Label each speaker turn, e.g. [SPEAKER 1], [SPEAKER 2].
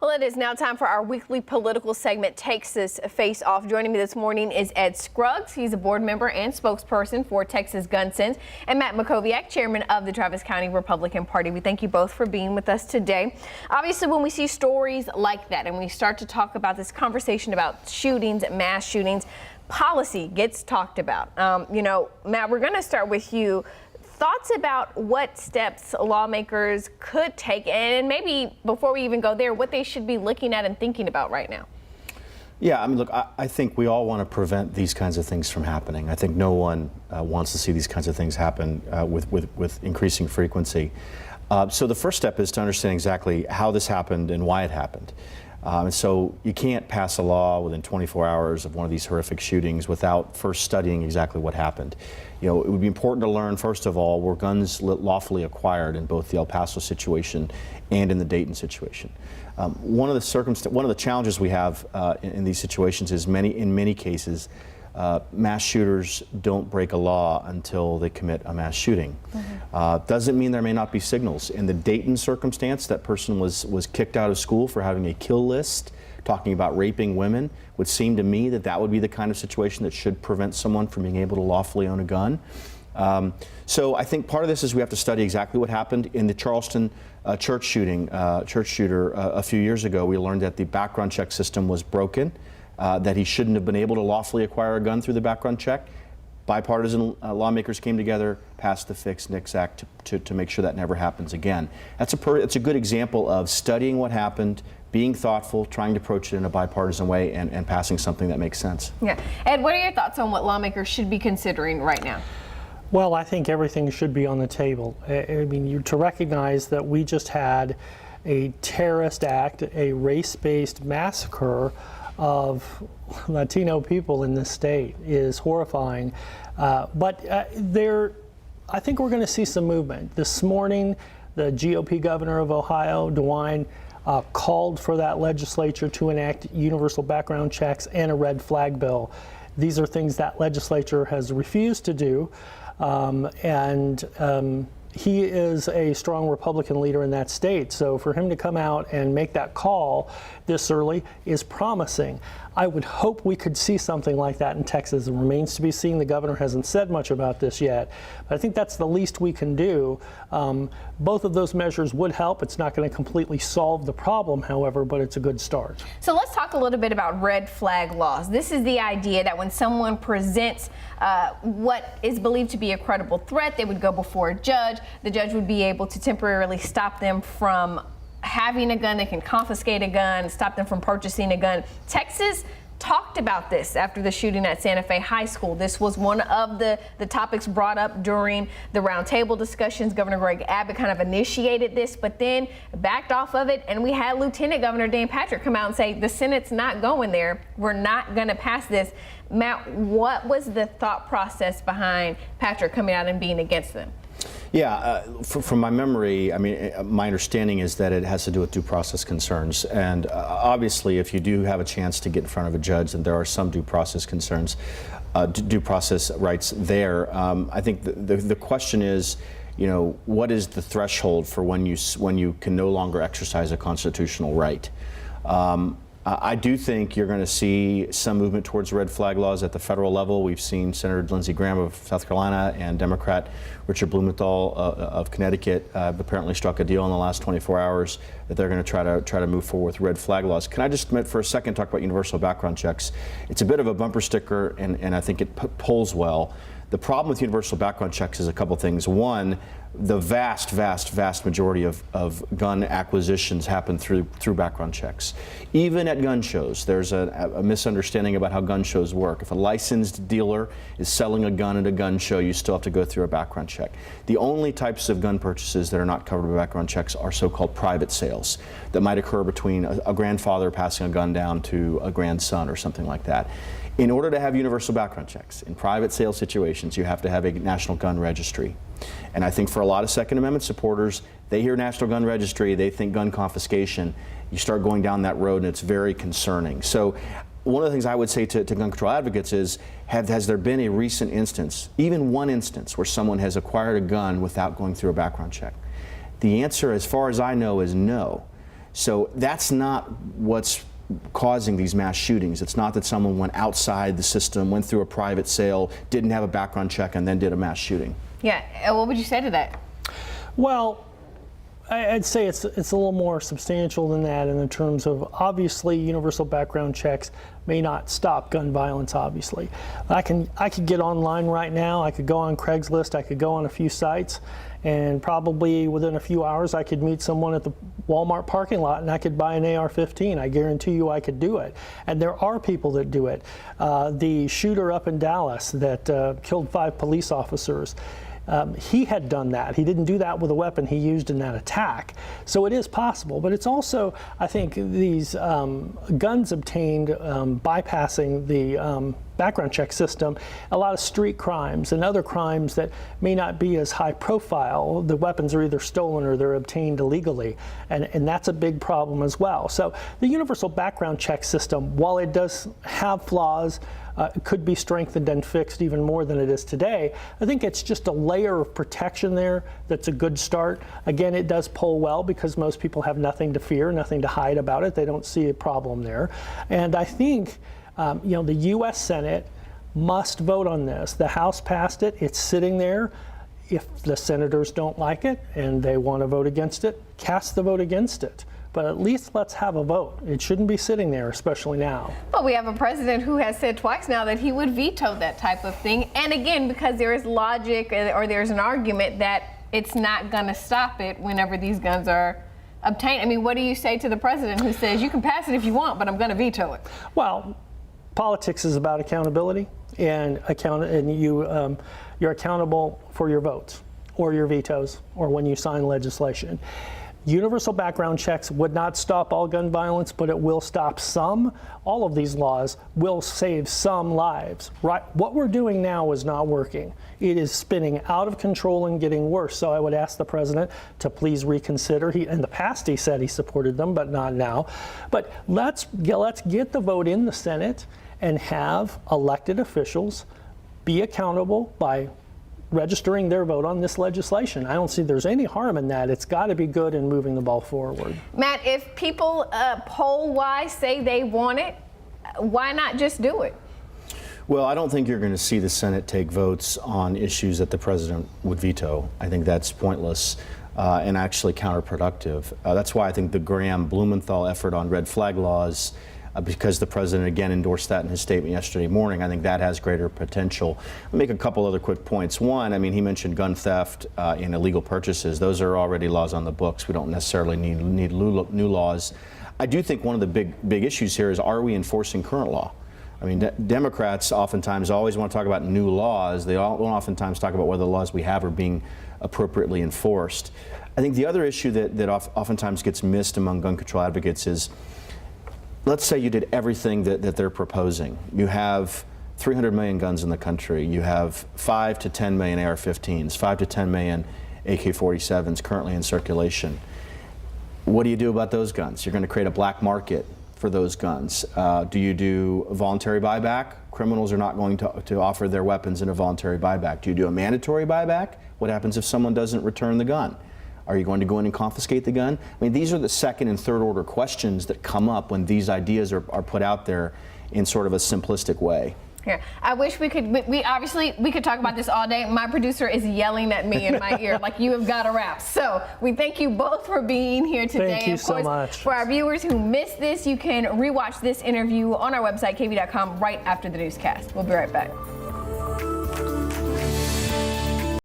[SPEAKER 1] Well, it is now time for our weekly political segment, Texas Face Off. Joining me this morning is Ed Scruggs. He's a board member and spokesperson for Texas Gun Sense, and Matt Mackowiak, chairman of the Travis County Republican Party. We thank you both for being with us today. Obviously, when we see stories like that and we start to talk about this conversation about shootings, mass shootings, policy gets talked about. Matt, we're going to start with you. Thoughts about what steps lawmakers could take, and maybe before we even go there, what they should be looking at and thinking about right now?
[SPEAKER 2] Yeah, I mean, look, I think we all want to prevent these kinds of things from happening. I think no one wants to see these kinds of things happen with increasing frequency. So the first step is to understand exactly how this happened and why it happened. And so you can't pass a law within 24 hours of one of these horrific shootings without first studying exactly what happened. You know, it would be important to learn, first of all, were guns lawfully acquired in both the El Paso situation and in the Dayton situation. One of the challenges we have in these situations is in many cases, mass shooters don't break a law until they commit a mass shooting. Doesn't mean there may not be signals. In the Dayton circumstance, that person was kicked out of school for having a kill list, talking about raping women. Would seem to me that would be the kind of situation that should prevent someone from being able to lawfully own a gun. So I think part of this is we have to study exactly what happened in the Charleston church shooter a few years ago. We learned that the background check system was broken. That he shouldn't have been able to lawfully acquire a gun through the background check. Bipartisan lawmakers came together, passed the Fix-Nix Act to make sure that never happens again. It's a good example of studying what happened, being thoughtful, trying to approach it in a bipartisan way, and passing something that makes sense.
[SPEAKER 1] Yeah. Ed, what are your thoughts on what lawmakers should be considering right now?
[SPEAKER 3] Well, I think everything should be on the table. I mean, to recognize that we just had a terrorist act, a race-based massacre of Latino people in this state is horrifying. But I think we're going to see some movement. This morning, the GOP governor of Ohio, DeWine, called for that legislature to enact universal background checks and a red flag bill. These are things that legislature has refused to do. He is a strong Republican leader in that state. So for him to come out and make that call this early is promising. I would hope we could see something like that in Texas. It remains to be seen. The governor hasn't said much about this yet. But I think that's the least we can do. Both of those measures would help. It's not going to completely solve the problem, however, but it's a good start.
[SPEAKER 1] So let's talk a little bit about red flag laws. This is the idea that when someone presents what is believed to be a credible threat, they would go before a judge. The judge would be able to temporarily stop them from having a gun. They can confiscate a gun, stop them from purchasing a gun. Texas talked about this after the shooting at Santa Fe High School. This was one of the topics brought up during the roundtable discussions. Governor Greg Abbott kind of initiated this, but then backed off of it. And we had Lieutenant Governor Dan Patrick come out and say, the Senate's not going there. We're not going to pass this. Matt, what was the thought process behind Patrick coming out and being against them?
[SPEAKER 2] Yeah, from my memory, I mean, my understanding is that it has to do with due process concerns. And obviously, if you do have a chance to get in front of a judge, then there are some due process concerns, due process rights there. I think the question is, you know, what is the threshold for when you can no longer exercise a constitutional right? I do think you're going to see some movement towards red flag laws at the federal level. We've seen Senator Lindsey Graham of South Carolina and Democrat Richard Blumenthal of Connecticut apparently struck a deal in the last 24 hours that they're going to try to move forward with red flag laws. Can I just admit for a second talk about universal background checks? It's a bit of a bumper sticker, and I think it polls well. The problem with universal background checks is a couple things. One, the vast majority of gun acquisitions happen through background checks. Even at gun shows, there's a misunderstanding about how gun shows work. If a licensed dealer is selling a gun at a gun show, you still have to go through a background check. The only types of gun purchases that are not covered by background checks are so-called private sales that might occur between a grandfather passing a gun down to a grandson or something like that. In order to have universal background checks in private sale situations, you have to have a national gun registry. And I think for a lot of Second Amendment supporters, they hear National Gun Registry, they think gun confiscation. You start going down that road and it's very concerning. So one of the things I would say to gun control advocates is, has there been a recent instance, even one instance, where someone has acquired a gun without going through a background check? The answer, as far as I know, is no. So that's not what's causing these mass shootings. It's not that someone went outside the system, went through a private sale, didn't have a background check, and then did a mass shooting.
[SPEAKER 1] Yeah, what would you say to that?
[SPEAKER 3] Well, I'd say it's a little more substantial than that in the terms of, obviously, universal background checks may not stop gun violence, obviously. I could get online right now, I could go on Craigslist, I could go on a few sites, and probably within a few hours I could meet someone at the Walmart parking lot and I could buy an AR-15. I guarantee you I could do it. And there are people that do it. The shooter up in Dallas that killed 5 police officers, he had done that. He didn't do that with a weapon he used in that attack. So it is possible, but it's also, I think, these guns obtained bypassing the background check system, a lot of street crimes and other crimes that may not be as high profile. The weapons are either stolen or they're obtained illegally, and that's a big problem as well. So the universal background check system, while it does have flaws, could be strengthened and fixed even more than it is today. I think it's just a layer of protection there that's a good start. Again, it does poll well because most people have nothing to fear, nothing to hide about it. They don't see a problem there. And I think the U.S. Senate must vote on this. The House passed it. It's sitting there. If the senators don't like it and they want to vote against it, cast the vote against it. But at least let's have a vote. It shouldn't be sitting there, especially now.
[SPEAKER 1] Well, we have a president who has said twice now that he would veto that type of thing. And again, because there is logic or there's an argument that it's not going to stop it whenever these guns are obtained. I mean, what do you say to the president who says you can pass it if you want, but I'm going to veto it?
[SPEAKER 3] Well, politics is about accountability, and you're accountable for your votes or your vetoes or when you sign legislation. Universal background checks would not stop all gun violence, but it will stop some. All of these laws will save some lives. Right? What we're doing now is not working. It is spinning out of control and getting worse. So I would ask the president to please reconsider. In the past, he said he supported them, but not now. But let's get the vote in the Senate and have elected officials be accountable by registering their vote on this legislation. I don't see there's any harm in that. It's got to be good in moving the ball forward.
[SPEAKER 1] Matt, if people poll-wise say they want it, why not just do it?
[SPEAKER 2] Well, I don't think you're going to see the Senate take votes on issues that the president would veto. I think that's pointless and actually counterproductive. That's why I think the Graham-Blumenthal effort on red flag laws, because the president again endorsed that in his statement yesterday morning, I think that has greater potential. I'll make a couple other quick points. One, I mean, he mentioned gun theft and illegal purchases. Those are already laws on the books. We don't necessarily need new laws. I do think one of the big issues here is, are we enforcing current law? I mean, Democrats oftentimes always want to talk about new laws. They don't oftentimes talk about whether the laws we have are being appropriately enforced. I think the other issue that oftentimes gets missed among gun control advocates is, let's say you did everything that they're proposing. You have 300 million guns in the country. You have 5 to 10 million AR-15s, 5 to 10 million AK-47s currently in circulation. What do you do about those guns? You're going to create a black market for those guns. Do you do a voluntary buyback? Criminals are not going to offer their weapons in a voluntary buyback. Do you do a mandatory buyback? What happens if someone doesn't return the gun? Are you going to go in and confiscate the gun? I mean, these are the second and third order questions that come up when these ideas are put out there in sort of a simplistic way.
[SPEAKER 1] Here, I wish we could talk about this all day. My producer is yelling at me in my ear like, you have got to wrap. So we thank you both for being here today.
[SPEAKER 3] Thank you so much.
[SPEAKER 1] For our viewers who missed this, you can rewatch this interview on our website, KVUE.com, right after the newscast. We'll be right back.